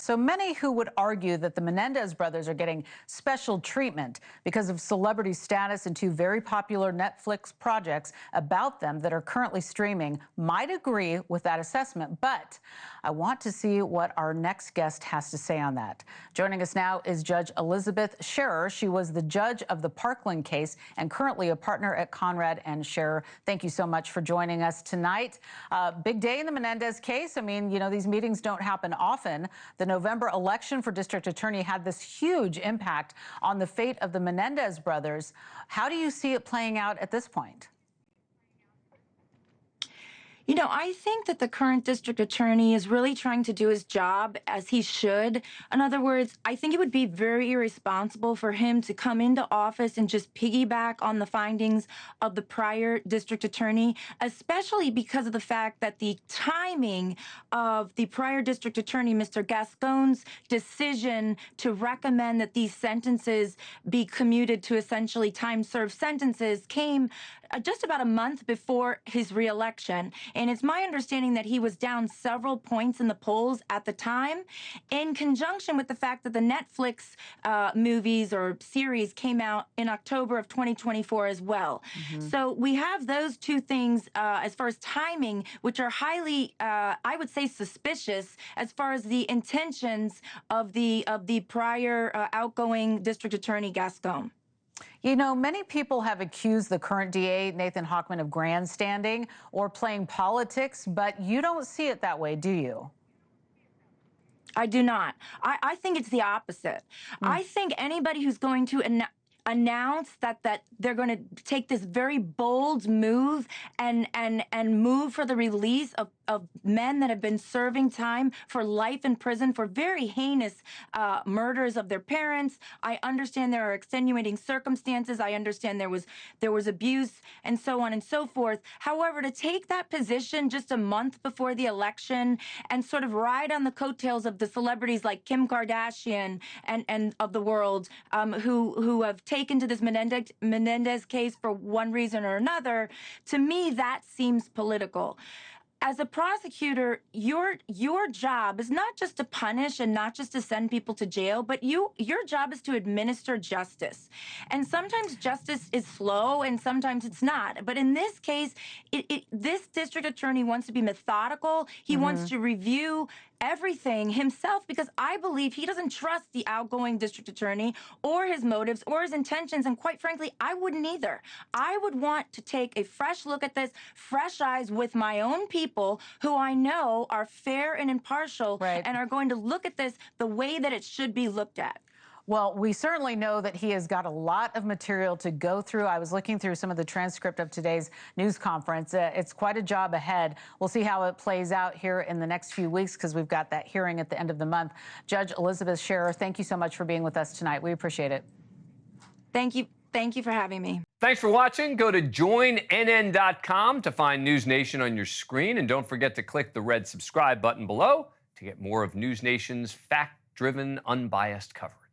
So many who would argue that the Menendez brothers are getting special treatment because of celebrity status in two very popular Netflix projects about them that are currently streaming might agree with that assessment. But I want to see what our next guest has to say on that. Joining us now is Judge Elizabeth Scherer. She was the judge of the Parkland case and currently a partner at Conrad and Scherer. Thank you so much for joining us tonight. Big day in the Menendez case. I mean, you know, these meetings don't happen often. The November election for district attorney had this huge impact on the fate of the Menendez brothers. How do you see it playing out at this point? You know, I think that the current district attorney is really trying to do his job as he should. In other words, I think it would be very irresponsible for him to come into office and just piggyback on the findings of the prior district attorney, especially because of the fact that the timing of the prior district attorney, Mr. Gascon's decision to recommend that these sentences be commuted to essentially time-served sentences came just about a month before his reelection. And it's my understanding that he was down several points in the polls at the time, in conjunction with the fact that the Netflix movies or series came out in October of 2024 as well. So we have those two things as far as timing, which are highly, I would say, suspicious as far as the intentions of the prior outgoing district attorney Gascon. You know, many people have accused the current DA, Nathan Hochman, of grandstanding or playing politics, but you don't see it that way, do you? I do not. I think it's the opposite. I think anybody who's going to announce that they're going to take this very bold move and move for the release of men that have been serving time for life in prison for very heinous murders of their parents. I understand there are extenuating circumstances. I understand there was abuse and so on and so forth. However, to take that position just a month before the election and sort of ride on the coattails of the celebrities like Kim Kardashian and of the world who have taken to this Menendez case for one reason or another, to me, that seems political. As a prosecutor, your job is not just to punish and not just to send people to jail, but your job is to administer justice. And sometimes justice is slow and sometimes it's not. But in this case, this district attorney wants to be methodical. He wants to review everything himself because I believe he doesn't trust the outgoing district attorney or his motives or his intentions. And quite frankly, I wouldn't either. I would want to take a fresh look at this, fresh eyes with my own people who I know are fair and impartial and are going to look at this the way that it should be looked at. Well, we certainly know that he has got a lot of material to go through. I was looking through some of the transcript of today's news conference. It's quite a job ahead. We'll see how it plays out here in the next few weeks because we've got that hearing at the end of the month. Judge Elizabeth Scherer, thank you so much for being with us tonight. We appreciate it. Thank you. Thank you for having me. Thanks for watching. Go to joinnn.com to find NewsNation on your screen. And don't forget to click the red subscribe button below to get more of NewsNation's fact-driven, unbiased coverage.